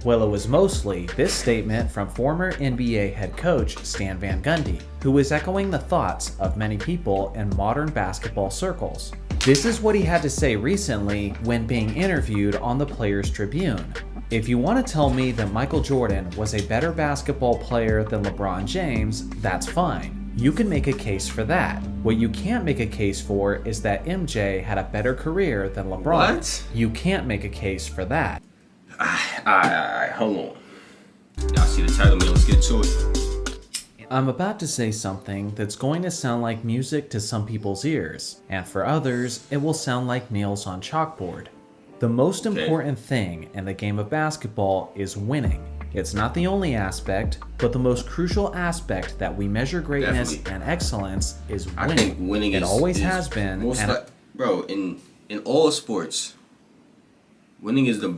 Well, it was mostly this statement from former NBA head coach Stan Van Gundy, who was echoing the thoughts of many people in modern basketball circles. This is what he had to say recently when being interviewed on the Players Tribune. If you want to tell me that Michael Jordan was a better basketball player than LeBron James, that's fine. You can make a case for that. What you can't make a case for is that MJ had a better career than LeBron. What? You can't make a case for that. Alright, hold on. Y'all see the title, man. Let's get to it. I'm about to say something that's going to sound like music to some people's ears, and for others, it will sound like nails on chalkboard. The most important thing in the game of basketball is winning. It's not the only aspect, but the most crucial aspect that we measure greatness and excellence is winning. I think winning it always has been. Bro, in all sports, winning is the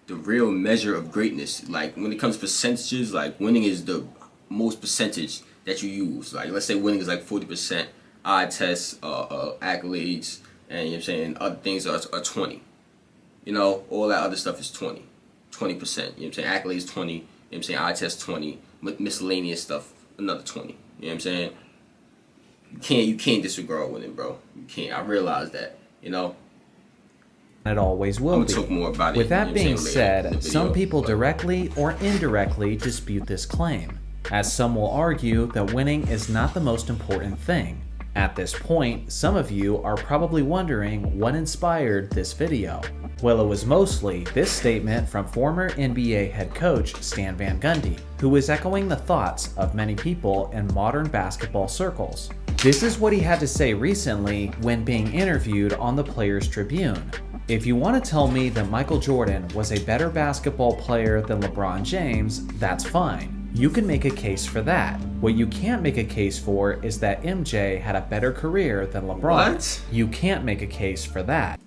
real measure of greatness. Like when it comes to percentages, like winning is the most percentage that you use. Like let's say winning is like 40%, eye tests, accolades, and you know what I'm saying other things are 20. You know, all that other stuff is 20%. You know what I'm saying? Accolades 20, you know what I'm saying? Eye test 20, miscellaneous stuff another 20. You know what I'm saying? You can't disregard winning, bro. You can't. I realize that, you know. It always will be. Talk more about it, With that being later said, in the video, some people directly or indirectly dispute this claim, as some will argue that winning is not the most important thing. At this point, some of you are probably wondering what inspired this video. Well, it was mostly this statement from former NBA head coach Stan Van Gundy, who was echoing the thoughts of many people in modern basketball circles. This is what he had to say recently when being interviewed on the Players Tribune. If you want to tell me that Michael Jordan was a better basketball player than LeBron James, that's fine. You can make a case for that. What you can't make a case for is that MJ had a better career than LeBron. What? You can't make a case for that.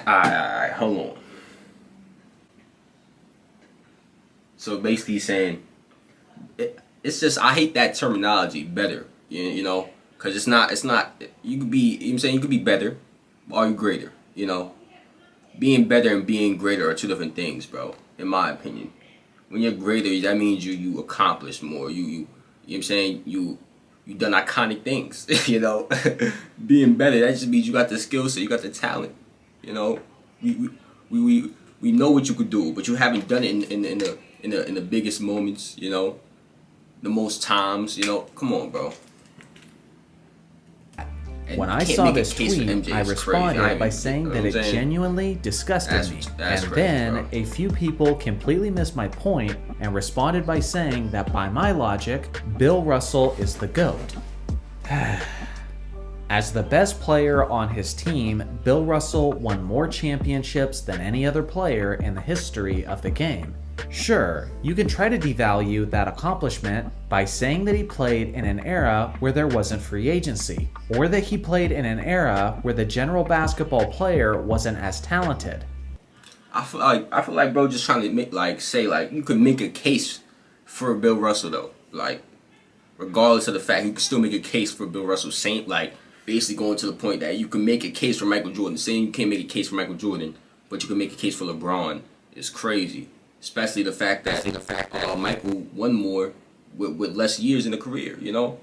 Alright, hold on. So basically he's saying, it's just, I hate that terminology, better, you know, because it's not, you could be, you know what I'm saying, you could be better, or are you greater, you know? Being better and being greater are two different things, bro, in my opinion. When you're greater, that means you accomplish more, you know what I'm saying, you done iconic things, you know? Being better, that just means you got the skill set, you got the talent, you know? We know what you could do, but you haven't done it in the biggest moments, you know? The most times, you know? Come on, bro. And when I saw this tweet, I responded by saying that it genuinely disgusted me. And then a few people completely missed my point and responded by saying that by my logic, Bill Russell is the GOAT. As the best player on his team, Bill Russell won more championships than any other player in the history of the game. Sure, you can try to devalue that accomplishment by saying that he played in an era where there wasn't free agency, or that he played in an era where the general basketball player wasn't as talented. I feel like bro just trying to make you could make a case for Bill Russell though. Like regardless of the fact you can still make a case for Bill Russell, saying like basically going to the point that you can make a case for Michael Jordan. Saying you can't make a case for Michael Jordan, but you can make a case for LeBron is crazy. Especially the fact that Michael won more with less years in a career, you know?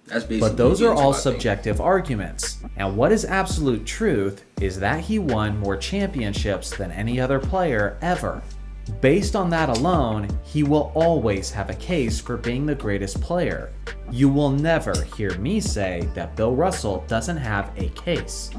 That's basically. But those are all subjective arguments. And what is absolute truth is that he won more championships than any other player ever. Based on that alone, he will always have a case for being the greatest player. You will never hear me say that Bill Russell doesn't have a case.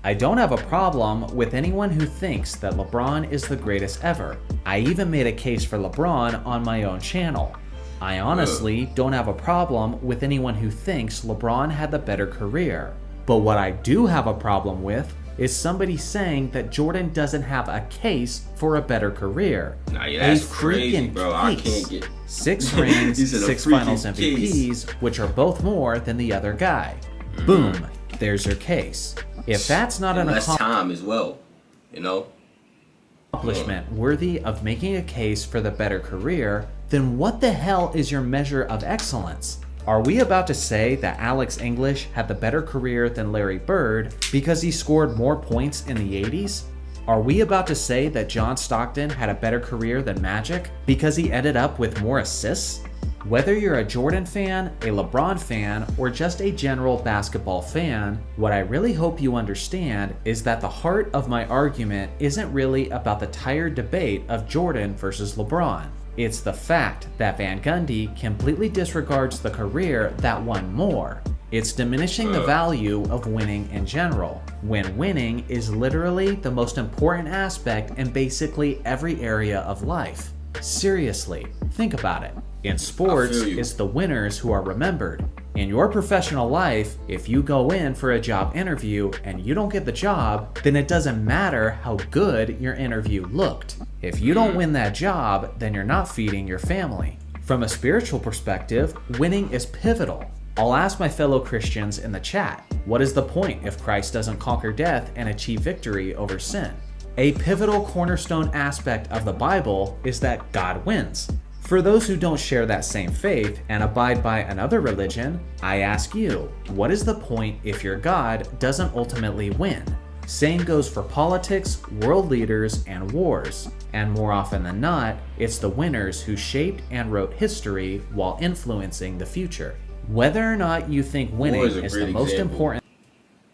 I don't have a problem with anyone who thinks that LeBron is the greatest ever. I even made a case for LeBron on my own channel. I honestly don't have a problem with anyone who thinks LeBron had the better career. But what I do have a problem with is somebody saying that Jordan doesn't have a case for a better career. Nah, yeah, that's crazy, bro. I can't get 6 rings, 6 finals MVPs, which are both more than the other guy. Boom, there's your case. If that's not an less time as well, you know, accomplishment worthy of making a case for the better career, then what the hell is your measure of excellence? Are we about to say that Alex English had the better career than Larry Bird because he scored more points in the 80s? Are we about to say that John Stockton had a better career than Magic because he ended up with more assists? Whether you're a Jordan fan, a LeBron fan, or just a general basketball fan, what I really hope you understand is that the heart of my argument isn't really about the tired debate of Jordan versus LeBron. It's the fact that Van Gundy completely disregards the career that won more. It's diminishing the value of winning in general, when winning is literally the most important aspect in basically every area of life. Seriously, think about it. In sports, it's the winners who are remembered. In your professional life, if you go in for a job interview and you don't get the job, then it doesn't matter how good your interview looked. If you don't win that job, then you're not feeding your family. From a spiritual perspective, winning is pivotal. I'll ask my fellow Christians in the chat, what is the point if Christ doesn't conquer death and achieve victory over sin? A pivotal cornerstone aspect of the Bible is that God wins. For those who don't share that same faith and abide by another religion, I ask you, what is the point if your God doesn't ultimately win? Same goes for politics, world leaders, and wars. And more often than not, it's the winners who shaped and wrote history while influencing the future. Whether or not you think winning is the most important.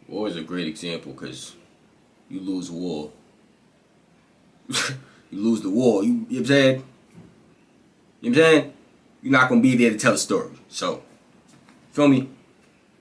War is a great example because you lose war. You lose the war. You know what I'm saying? You know what I'm saying? You're not going to be there to tell the story. So, feel me?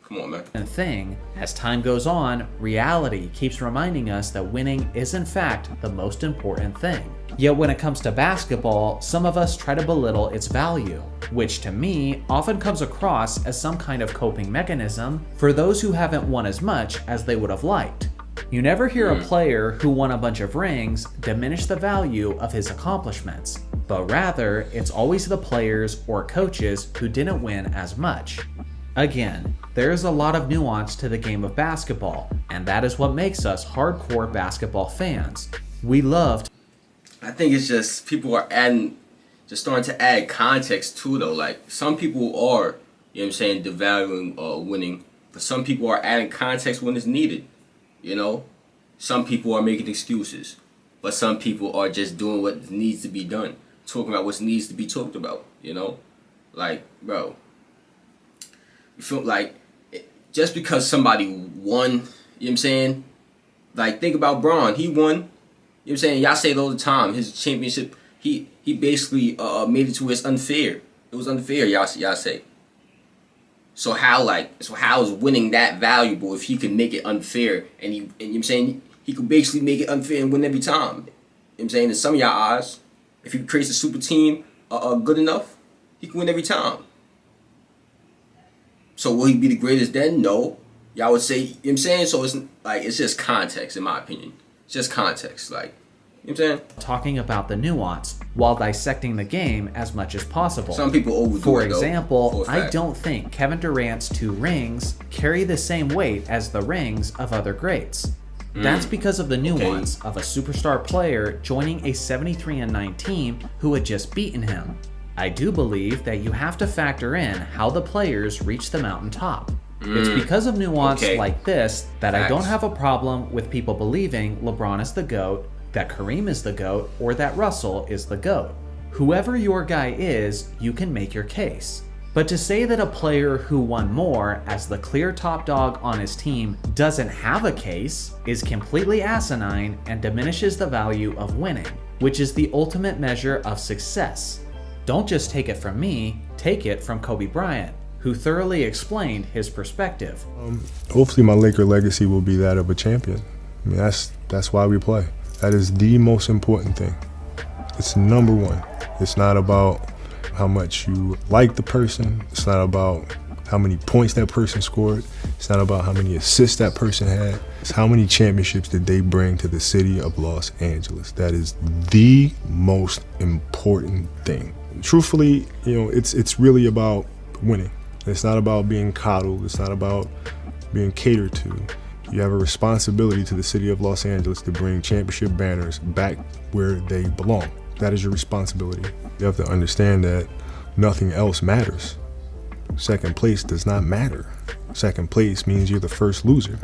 Come on, man. Thing. As time goes on, reality keeps reminding us that winning is in fact the most important thing. Yet when it comes to basketball, some of us try to belittle its value, which to me often comes across as some kind of coping mechanism for those who haven't won as much as they would have liked. You never hear a player who won a bunch of rings diminish the value of his accomplishments, but rather it's always the players or coaches who didn't win as much. Again, there is a lot of nuance to the game of basketball, and that is what makes us hardcore basketball fans. We love. I think it's just people are starting to add context to it though. Like some people are, you know what I'm saying, devaluing winning, but some people are adding context when it's needed. You know, some people are making excuses, but some people are just doing what needs to be done, talking about what needs to be talked about. You know, like bro, you feel like just because somebody won, you know what I'm saying? Like think about Braun, he won. You know what I'm saying? Y'all say it all the time. His championship, he basically made it to where it's unfair. It was unfair, y'all say. So how is winning that valuable if he can make it unfair and you know what I'm saying, he could basically make it unfair and win every time. You know what I'm saying? In some of y'all eyes, if he creates a super team good enough, he can win every time. So will he be the greatest then? No. Y'all would say, you know what I'm saying? So it's just context in my opinion. It's just context, like, you know what I'm saying? Talking about the nuance while dissecting the game as much as possible. Some people overdo it. For example, I don't think Kevin Durant's 2 rings carry the same weight as the rings of other greats. That's because of the nuance of a superstar player joining a 73-9 team who had just beaten him. I do believe that you have to factor in how the players reach the mountaintop. It's because of nuance like this that I don't have a problem with people believing LeBron is the GOAT, that Kareem is the GOAT, or that Russell is the GOAT. Whoever your guy is, you can make your case. But to say that a player who won more as the clear top dog on his team doesn't have a case is completely asinine and diminishes the value of winning, which is the ultimate measure of success. Don't just take it from me, take it from Kobe Bryant, who thoroughly explained his perspective. Hopefully my Laker legacy will be that of a champion. I mean, that's why we play. That is the most important thing. It's number one. It's not about how much you like the person. It's not about how many points that person scored. It's not about how many assists that person had. It's how many championships did they bring to the city of Los Angeles. That is the most important thing. Truthfully, you know, it's really about winning. It's not about being coddled. It's not about being catered to. You have a responsibility to the city of Los Angeles to bring championship banners back where they belong. That is your responsibility. You have to understand that nothing else matters. Second place does not matter. Second place means you're the first loser.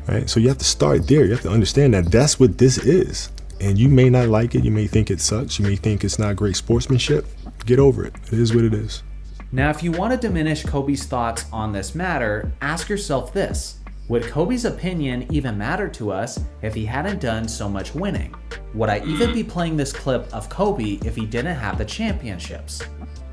right? So you have to start there. You have to understand that that's what this is. And you may not like it. You may think it sucks. You may think it's not great sportsmanship. Get over it. It is what it is. Now, if you want to diminish Kobe's thoughts on this matter, ask yourself this. Would Kobe's opinion even matter to us if he hadn't done so much winning? Would I even be playing this clip of Kobe if he didn't have the championships?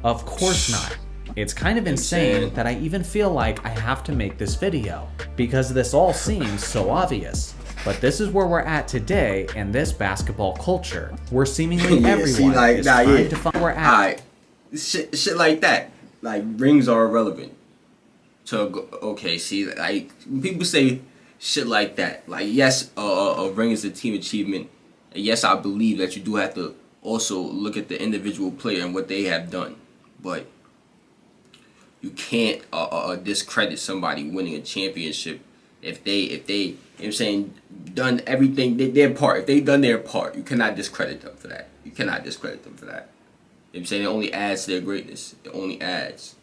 Of course not. It's kind of insane that I even feel like I have to make this video, because this all seems so obvious. But this is where we're at today in this basketball culture, where seemingly everyone is trying to find where we're at. Alright, shit like that. Like, rings are irrelevant. Okay, see, like, people say shit like that. Like, yes, a ring is a team achievement. And yes, I believe that you do have to also look at the individual player and what they have done. But you can't discredit somebody winning a championship if they, you know what I'm saying, done everything, their part. If they done their part, you cannot discredit them for that. You cannot discredit them for that. You know what I'm saying? It only adds to their greatness. It only adds,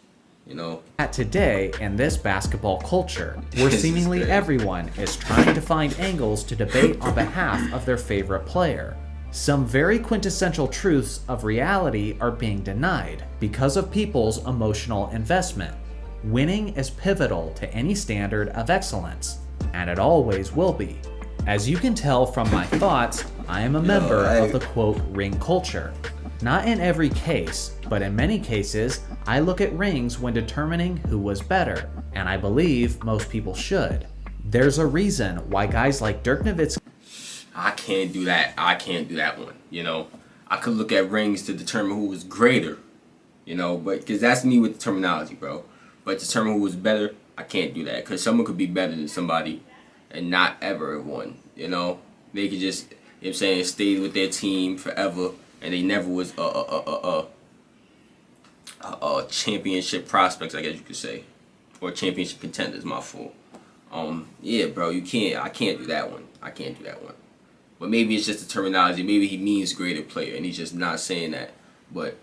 you know. At today in this basketball culture, where seemingly everyone is trying to find angles to debate on behalf of their favorite player. Some very quintessential truths of reality are being denied because of people's emotional investment. Winning is pivotal to any standard of excellence, and it always will be. As you can tell from my thoughts, I am a member of the quote ring culture. Not in every case, but in many cases, I look at rings when determining who was better, and I believe most people should. There's a reason why guys like Dirk Nowitzki. I can't do that. I can't do that one. You know, I could look at rings to determine who was greater. You know, but because that's me with the terminology, bro. But to determine who was better, I can't do that. Because someone could be better than somebody and not ever have won. You know, they could just, you know what I'm saying, stay with their team forever, and they never was a championship prospects, I guess you could say, or championship contenders. My fault. Yeah, bro, I can't do that one. I can't do that one. But maybe it's just the terminology. Maybe he means greater player, and he's just not saying that. But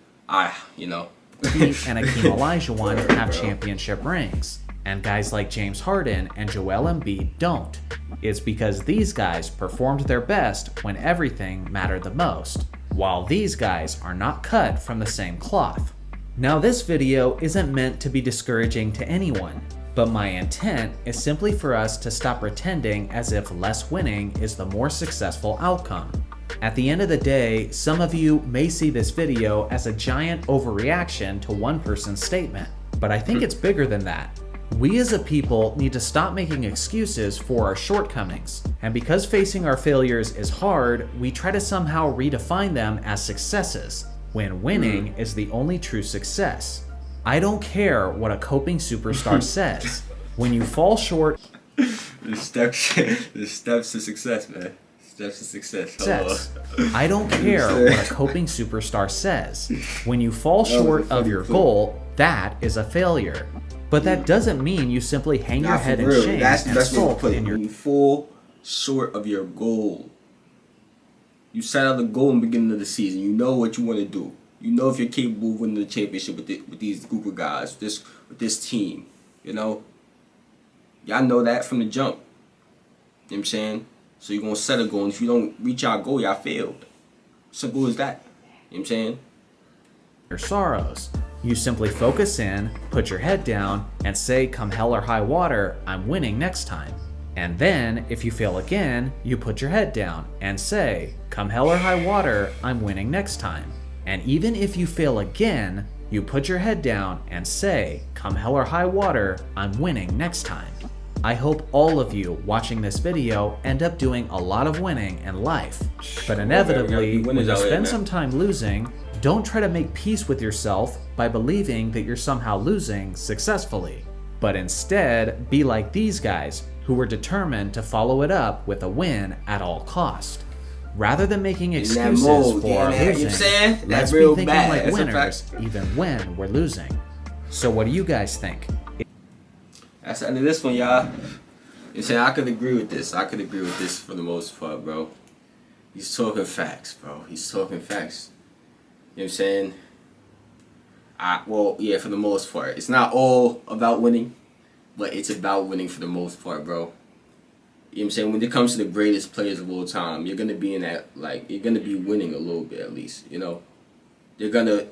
you know. and Akeem Olajuwon have championship rings, and guys like James Harden and Joel Embiid don't. It's because these guys performed their best when everything mattered the most, while these guys are not cut from the same cloth. Now, this video isn't meant to be discouraging to anyone, but my intent is simply for us to stop pretending as if less winning is the more successful outcome. At the end of the day, some of you may see this video as a giant overreaction to one person's statement, but I think it's bigger than that. We as a people need to stop making excuses for our shortcomings, and because facing our failures is hard, we try to somehow redefine them as successes, when winning is the only true success. I don't care what a coping superstar says. When you fall short, the steps to success, man. Steps to success. I don't care what a coping superstar says. When you fall short of your goal, that is a failure. But that doesn't mean you simply hang your head in shame and sulk in your. When you fall short of your goal, you set out a goal in the beginning of the season. You know what you want to do. You know if you're capable of winning the championship with these group of guys, with this team. You know, y'all know that from the jump. You know what I'm saying? So you're gonna set a goal, and if you don't reach our goal, y'all failed. Simple as that. You know what I'm saying? Your sorrows. You simply focus in, put your head down, and say, come hell or high water, I'm winning next time. And then, if you fail again, you put your head down and say, come hell or high water, I'm winning next time. And even if you fail again, you put your head down and say, come hell or high water, I'm winning next time. I hope all of you watching this video end up doing a lot of winning in life. But inevitably, when you spend some time losing, don't try to make peace with yourself by believing that you're somehow losing successfully. But instead, be like these guys who were determined to follow it up with a win at all cost. Rather than making excuses for losing, let's be thinking like winners even when we're losing. So what do you guys think? That's the end of this one, y'all. You saying I could agree with this. I could agree with this for the most part, bro. He's talking facts, bro. He's talking facts. You know what I'm saying? Well, yeah, for the most part. It's not all about winning, but it's about winning for the most part, bro. You know what I'm saying? When it comes to the greatest players of all time, you're gonna be in that, like, you're gonna be winning a little bit at least. You know, they're gonna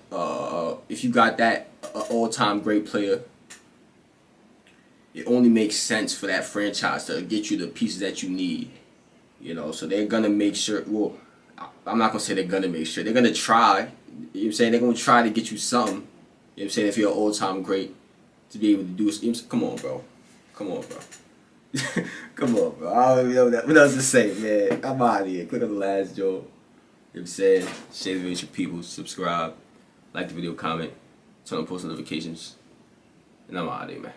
if you got that all-time great player, it only makes sense for that franchise to get you the pieces that you need. You know, so they're gonna make sure. Well, I'm not gonna say they're gonna make sure. They're gonna try. You know what I'm saying? They're gonna try to get you something. You know what I'm saying? If you're an all-time great, to be able to do. Come on, bro. Come on, bro. Come on, bro. I don't even know what else to say, man. I'm out of here. Click on the last joke. You know what I'm saying? Share the video with your people. Subscribe. Like the video, comment. Turn on post notifications. And I'm out of here, man.